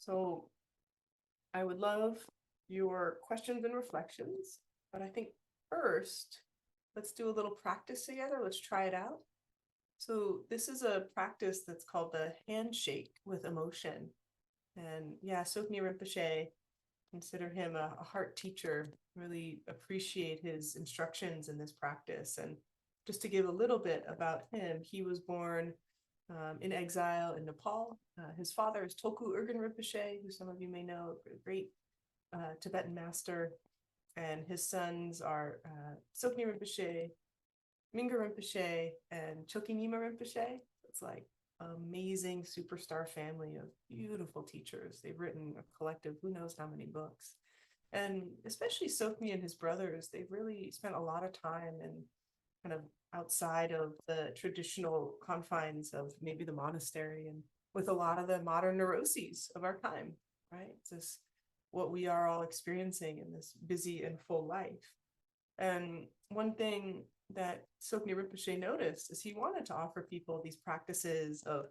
So I would love your questions and reflections, but I think first, let's do a little practice together. Let's try it out. So this is a practice that's called the handshake with emotion. And yeah, Sokni Rinpoche, consider him a heart teacher, really appreciate his instructions in this practice. And just to give a little bit about him, he was born in exile in Nepal. His father is Tulku Urgyen Rinpoche, who some of you may know, a great Tibetan master. And his sons are Sokni Rinpoche, Mingyur Rinpoche, and Chokyi Nyima Rinpoche. It's like amazing superstar family of beautiful teachers. They've written a collective, who knows how many books. And especially Sokmi and his brothers, they've really spent a lot of time and kind of outside of the traditional confines of maybe the monastery and with a lot of the modern neuroses of our time, right? It's this what we are all experiencing in this busy and full life. And one thing that Sokni Rinpoche noticed is he wanted to offer people these practices of,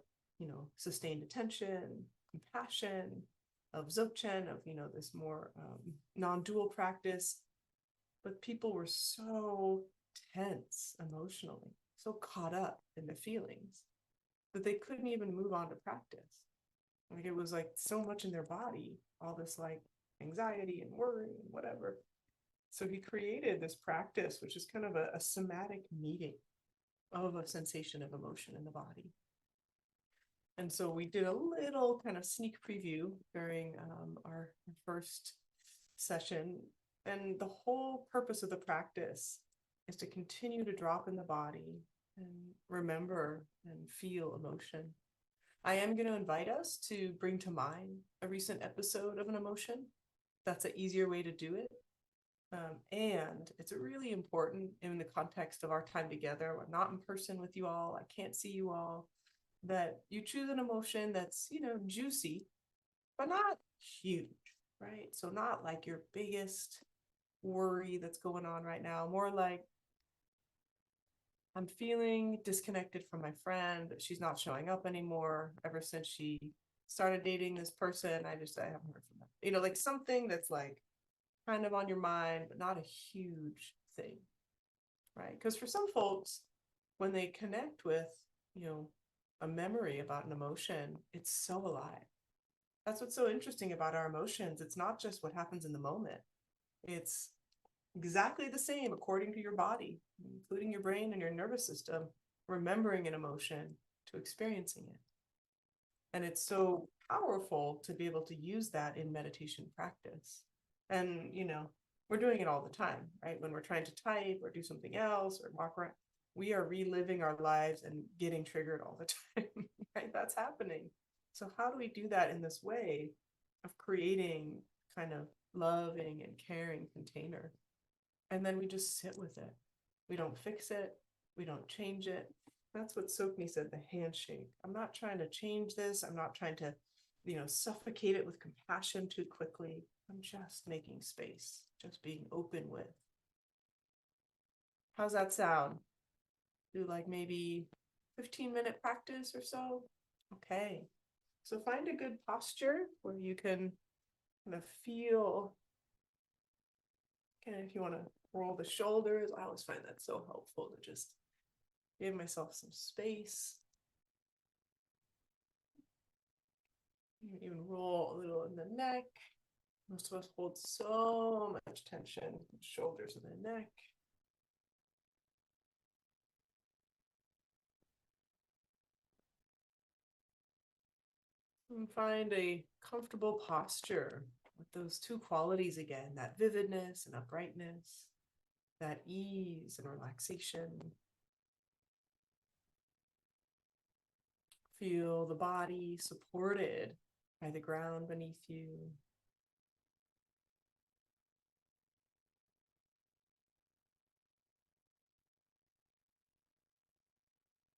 sustained attention, compassion, of Dzogchen, of, this more non-dual practice. But people were so tense emotionally, so caught up in the feelings that they couldn't even move on to practice. Like it was like so much in their body, all this like anxiety and worry and whatever. So he created this practice, which is kind of a somatic meeting of a sensation of emotion in the body. And so we did a little kind of sneak preview during our first session. And the whole purpose of the practice is to continue to drop in the body and remember and feel emotion. I am going to invite us to bring to mind a recent episode of an emotion. That's an easier way to do it. And it's really important in the context of our time together. I'm not in person with you all. I can't see you all. That you choose an emotion that's, juicy, but not huge, right? So not like your biggest worry that's going on right now. More like I'm feeling disconnected from my friend. She's not showing up anymore ever since she started dating this person. I haven't heard from them. Like something that's like kind of on your mind, but not a huge thing, right? Because for some folks, when they connect with, a memory about an emotion, it's so alive. That's what's so interesting about our emotions. It's not just what happens in the moment, it's exactly the same according to your body, including your brain and your nervous system, remembering an emotion to experiencing it. And it's so powerful to be able to use that in meditation practice. And, we're doing it all the time, right? When we're trying to type or do something else or walk around, we are reliving our lives and getting triggered all the time, right? That's happening. So, how do we do that in this way of creating kind of loving and caring container? And then we just sit with it. We don't fix it. We don't change it. That's what Sokni said, the handshake. I'm not trying to change this. I'm not trying to, suffocate it with compassion too quickly. I'm just making space, just being open with. How's that sound? Do like maybe 15-minute practice or so? Okay. So find a good posture where you can kind of feel, kind of if you want to roll the shoulders. I always find that so helpful to just give myself some space. You can even roll a little in the neck. Most of us hold so much tension in the shoulders and the neck. And find a comfortable posture with those two qualities again, that vividness and uprightness, that ease and relaxation. Feel the body supported by the ground beneath you.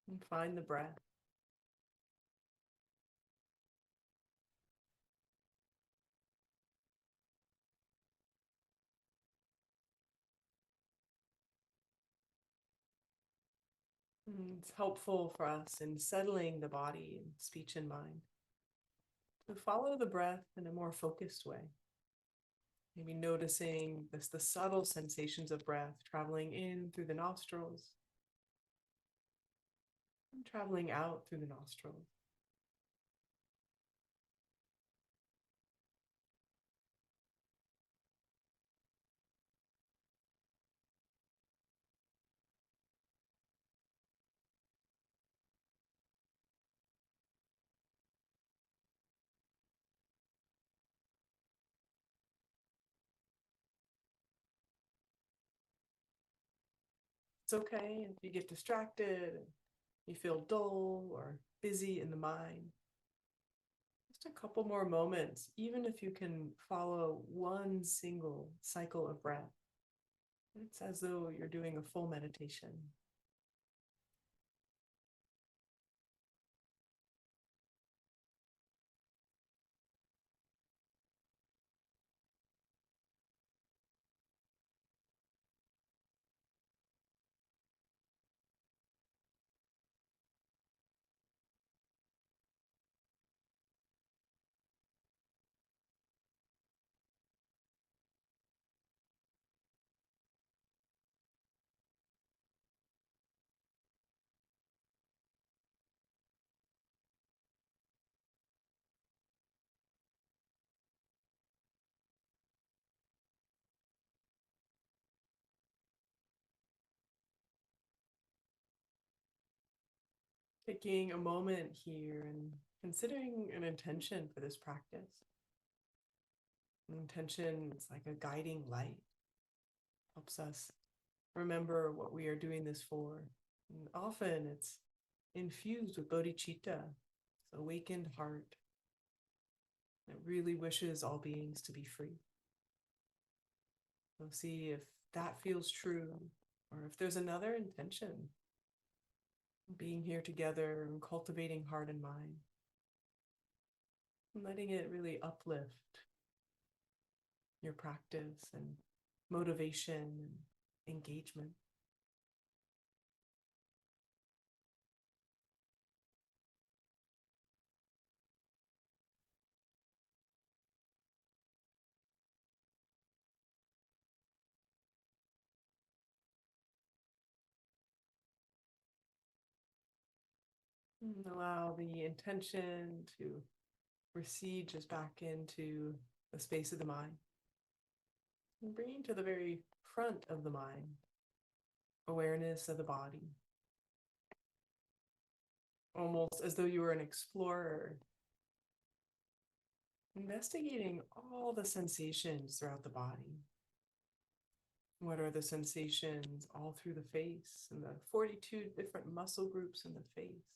And find the breath. It's helpful for us in settling the body and speech and mind. To follow the breath in a more focused way. Maybe noticing the subtle sensations of breath traveling in through the nostrils and traveling out through the nostrils. It's okay if you get distracted, you feel dull or busy in the mind. Just a couple more moments, even if you can follow one single cycle of breath. It's as though you're doing a full meditation. Taking a moment here and considering an intention for this practice. An intention is like a guiding light, helps us remember what we are doing this for. And often it's infused with bodhicitta, this awakened heart that really wishes all beings to be free. So see if that feels true, or if there's another intention. Being here together and cultivating heart and mind, and letting it really uplift your practice and motivation and engagement. And allow the intention to recede just back into the space of the mind. And bringing to the very front of the mind awareness of the body. Almost as though you were an explorer, investigating all the sensations throughout the body. What are the sensations all through the face and the 42 different muscle groups in the face?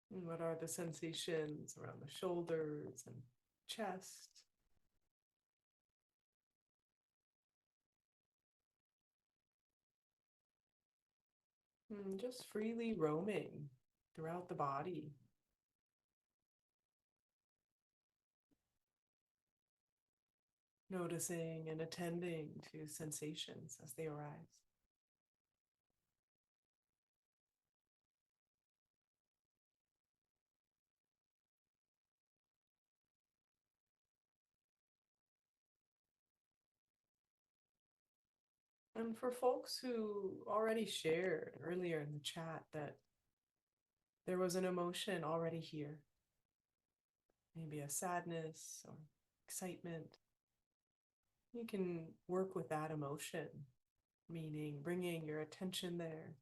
And what are the sensations around the shoulders and chest? And just freely roaming throughout the body. Noticing and attending to sensations as they arise. And for folks who already shared earlier in the chat that there was an emotion already here, maybe a sadness or excitement, you can work with that emotion, meaning bringing your attention there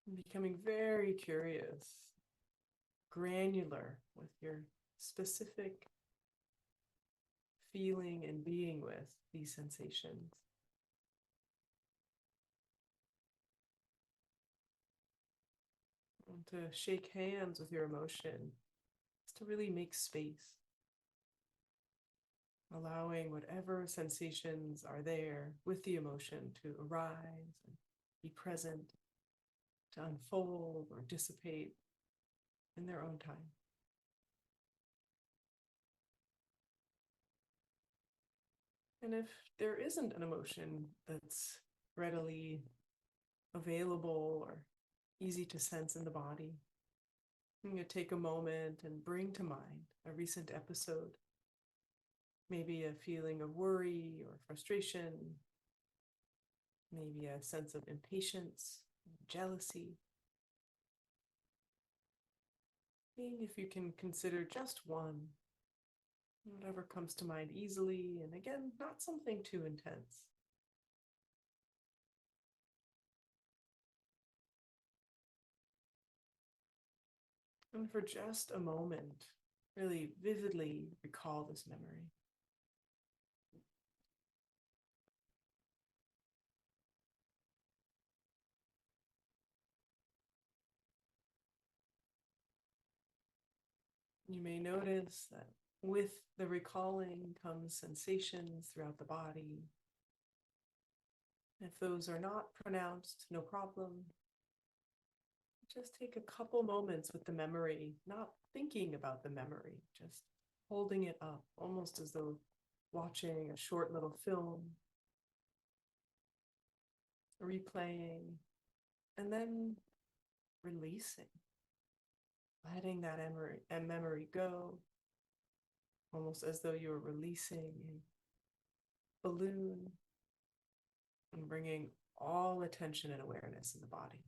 and becoming very curious, granular with your specific feeling and being with these sensations. And to shake hands with your emotion is to really make space, allowing whatever sensations are there with the emotion to arise and be present, to unfold or dissipate in their own time. And if there isn't an emotion that's readily available or easy to sense in the body, I'm going to take a moment and bring to mind a recent episode, maybe a feeling of worry or frustration, maybe a sense of impatience, jealousy. Seeing if you can consider just one, whatever comes to mind easily, and again, not something too intense. And for just a moment, really vividly recall this memory. You may notice that with the recalling comes sensations throughout the body. If those are not pronounced, no problem. Just take a couple moments with the memory, not thinking about the memory, just holding it up, almost as though watching a short little film, replaying, and then releasing, letting that memory go, almost as though you were releasing a balloon and bringing all attention and awareness in the body.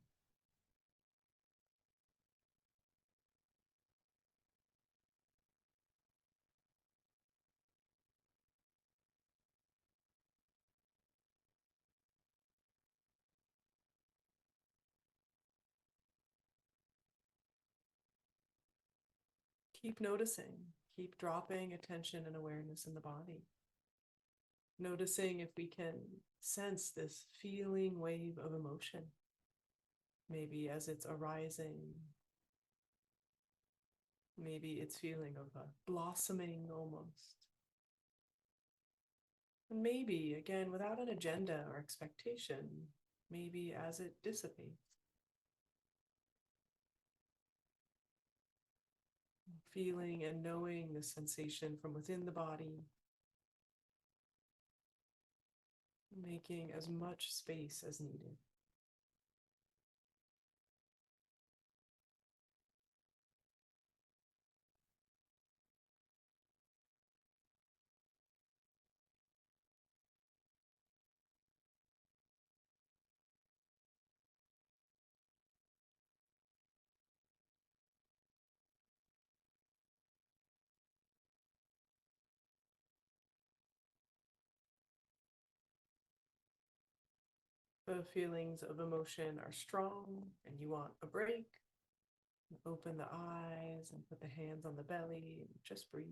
Keep noticing, keep dropping attention and awareness in the body. Noticing if we can sense this feeling wave of emotion, maybe as it's arising, maybe it's feeling of a blossoming almost. And maybe, again, without an agenda or expectation, maybe as it dissipates. Feeling and knowing the sensation from within the body, making as much space as needed. The feelings of emotion are strong and you want a break, open the eyes and put the hands on the belly and just breathe.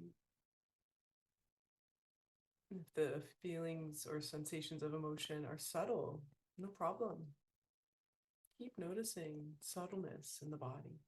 If the feelings or sensations of emotion are subtle, no problem. Keep noticing subtleness in the body.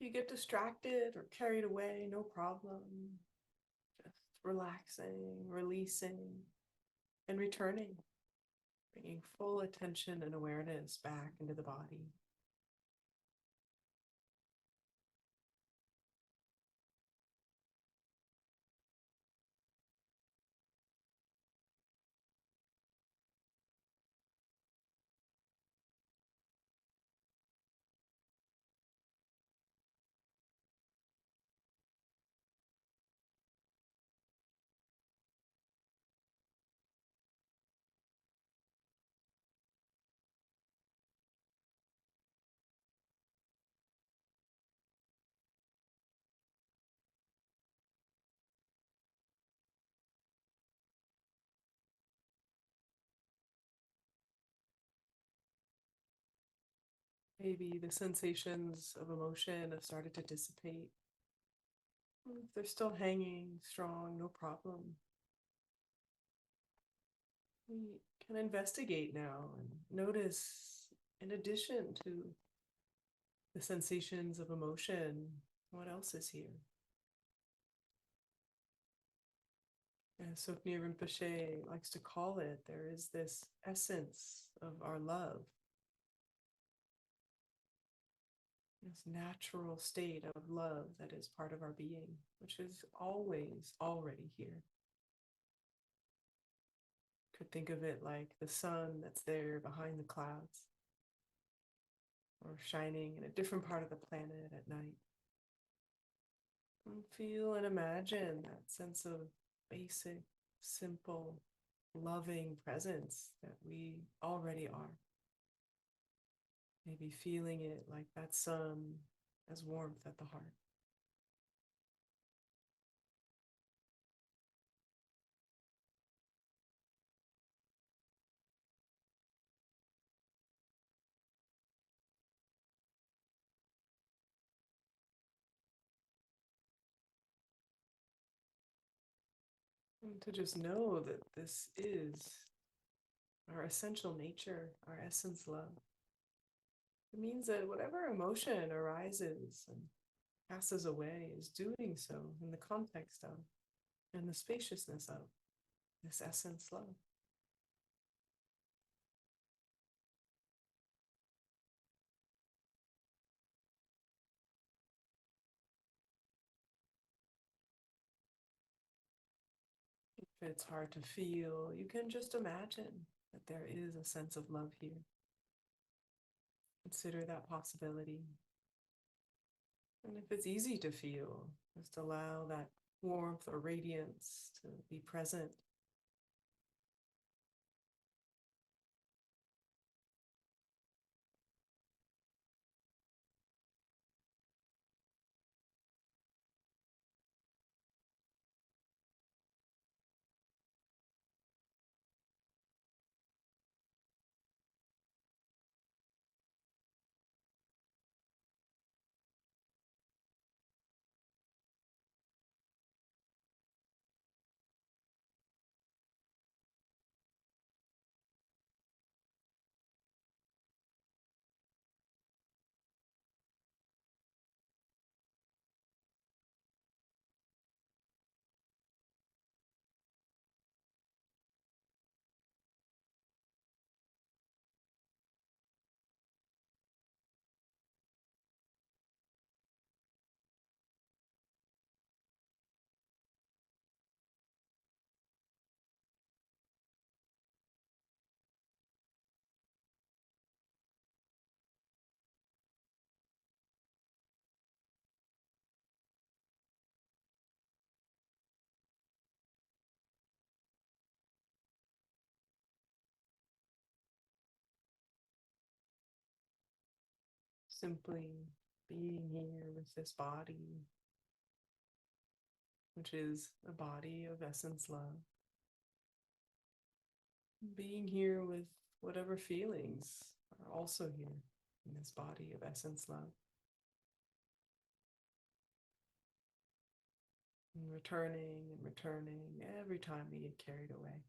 If you get distracted or carried away, no problem. Just relaxing, releasing, and returning, bringing full attention and awareness back into the body. Maybe the sensations of emotion have started to dissipate. If they're still hanging strong, no problem. We can investigate now and notice, in addition to the sensations of emotion, what else is here? As Soknya Rinpoche likes to call it, there is this essence of our love, this natural state of love that is part of our being, which is always already here. Could think of it like the sun that's there behind the clouds, or shining in a different part of the planet at night. And feel and imagine that sense of basic, simple, loving presence that we already are. Maybe feeling it like that sun as warmth at the heart. And to just know that this is our essential nature, our essence love. It means that whatever emotion arises and passes away is doing so in the context of and the spaciousness of this essence love. If it's hard to feel, you can just imagine that there is a sense of love here. Consider that possibility. And if it's easy to feel, just allow that warmth or radiance to be present. Simply being here with this body, which is a body of essence love. Being here with whatever feelings are also here in this body of essence love. And returning every time we get carried away.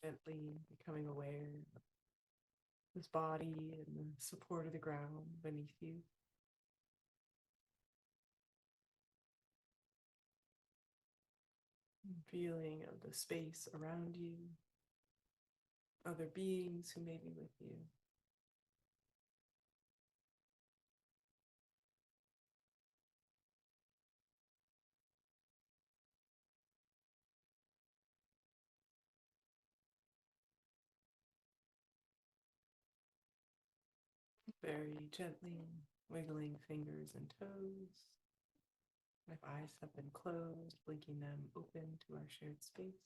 Gently becoming aware this body and the support of the ground beneath you. Feeling of the space around you, other beings who may be with you. Very gently wiggling fingers and toes. My eyes have been closed, blinking them open to our shared space.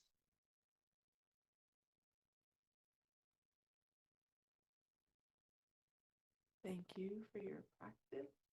Thank you for your practice.